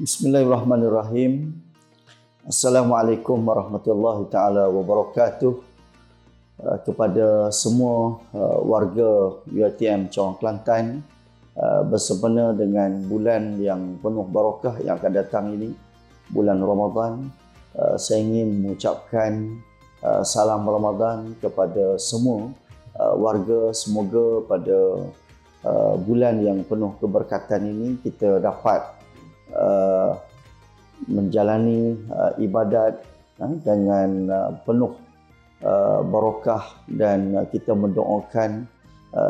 Bismillahirrahmanirrahim. Assalamualaikum warahmatullahi taala wabarakatuh. Kepada semua warga UiTM Cawang Kelantan, bersempena dengan bulan yang penuh barakah yang akan datang ini, bulan Ramadan, saya ingin mengucapkan salam Ramadan kepada semua warga. Semoga pada bulan yang penuh keberkatan ini kita dapat menjalani ibadat dengan penuh barakah, dan kita mendoakan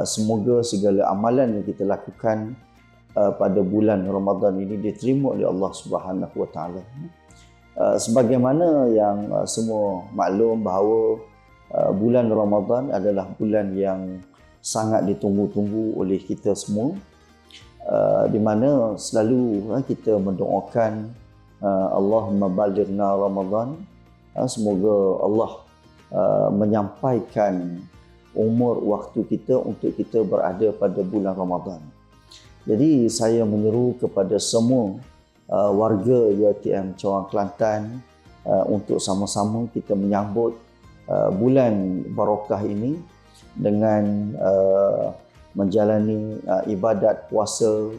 semoga segala amalan yang kita lakukan pada bulan Ramadan ini diterima oleh Allah Subhanahu Wa Taala. Sebagaimana yang semua maklum bahawa bulan Ramadan adalah bulan yang sangat ditunggu-tunggu oleh kita semua, di mana selalu kita mendoakan Allahumma balighna Ramadan, semoga Allah menyampaikan umur waktu kita untuk kita berada pada bulan Ramadan. Jadi saya menyeru kepada semua warga UiTM Cawang Kelantan untuk sama-sama kita menyambut bulan barakah ini dengan menjalani ibadat puasa,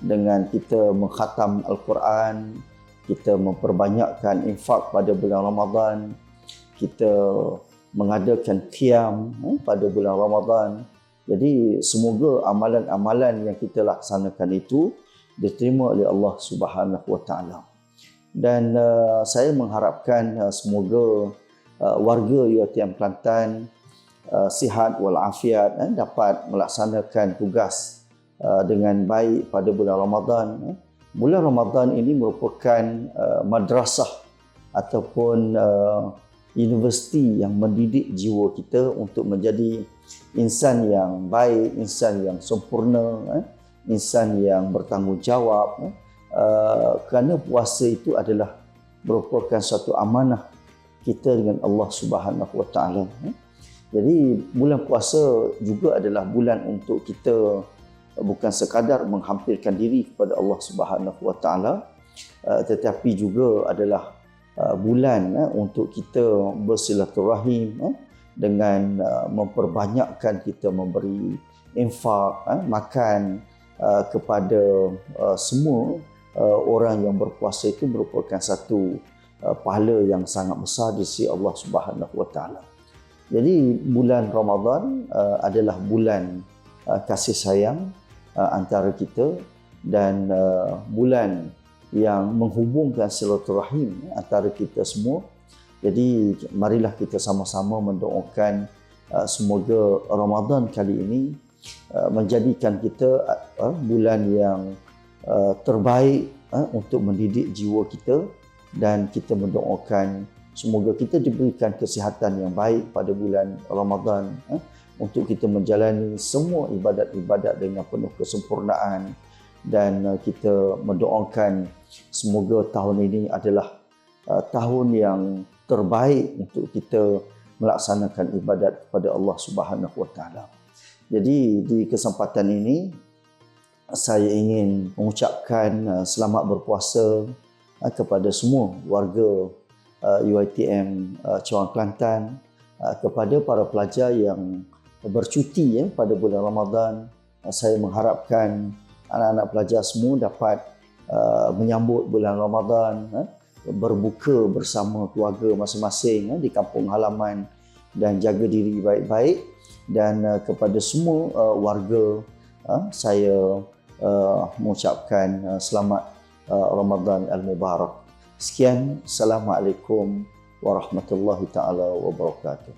dengan kita mengkhatam Al-Quran, kita memperbanyakkan infak pada bulan Ramadan, kita mengadakan qiyam pada bulan Ramadan. Jadi semoga amalan-amalan yang kita laksanakan itu diterima oleh Allah Subhanahu Wa Taala. Dan saya mengharapkan semoga warga UiTM Kelantan sihat walafiat, dapat melaksanakan tugas dengan baik pada bulan Ramadan. Bulan Ramadan ini merupakan madrasah ataupun universiti yang mendidik jiwa kita untuk menjadi insan yang baik, insan yang sempurna, insan yang bertanggungjawab. Kerana puasa itu adalah merupakan satu amanah kita dengan Allah Subhanahu Wa Taala. Jadi bulan puasa juga adalah bulan untuk kita bukan sekadar menghampirkan diri kepada Allah Subhanahu Wa Taala, tetapi juga adalah bulan untuk kita bersilaturahim, dengan memperbanyakkan kita memberi infak, makan kepada semua orang yang berpuasa. Itu merupakan satu pahala yang sangat besar di sisi Allah Subhanahu Wa Taala. Jadi bulan Ramadan adalah bulan kasih sayang antara kita, dan bulan yang menghubungkan silaturahim antara kita semua. Jadi marilah kita sama-sama mendoakan semoga Ramadan kali ini menjadikan kita bulan yang terbaik untuk mendidik jiwa kita, dan kita mendoakan semoga kita diberikan kesihatan yang baik pada bulan Ramadan untuk kita menjalani semua ibadat-ibadat dengan penuh kesempurnaan. Dan kita mendoakan semoga tahun ini adalah tahun yang terbaik untuk kita melaksanakan ibadat kepada Allah Subhanahu Wa Taala. Jadi di kesempatan ini saya ingin mengucapkan selamat berpuasa kepada semua warga UiTM Cawang Kelantan, kepada para pelajar yang bercuti pada bulan Ramadan. Saya mengharapkan anak-anak pelajar semua dapat menyambut bulan Ramadan, berbuka bersama keluarga masing-masing di kampung halaman, dan jaga diri baik-baik. Dan kepada semua warga, saya mengucapkan selamat Ramadan Al-Mubarak. Sekian, Assalamualaikum warahmatullahi taala wabarakatuh.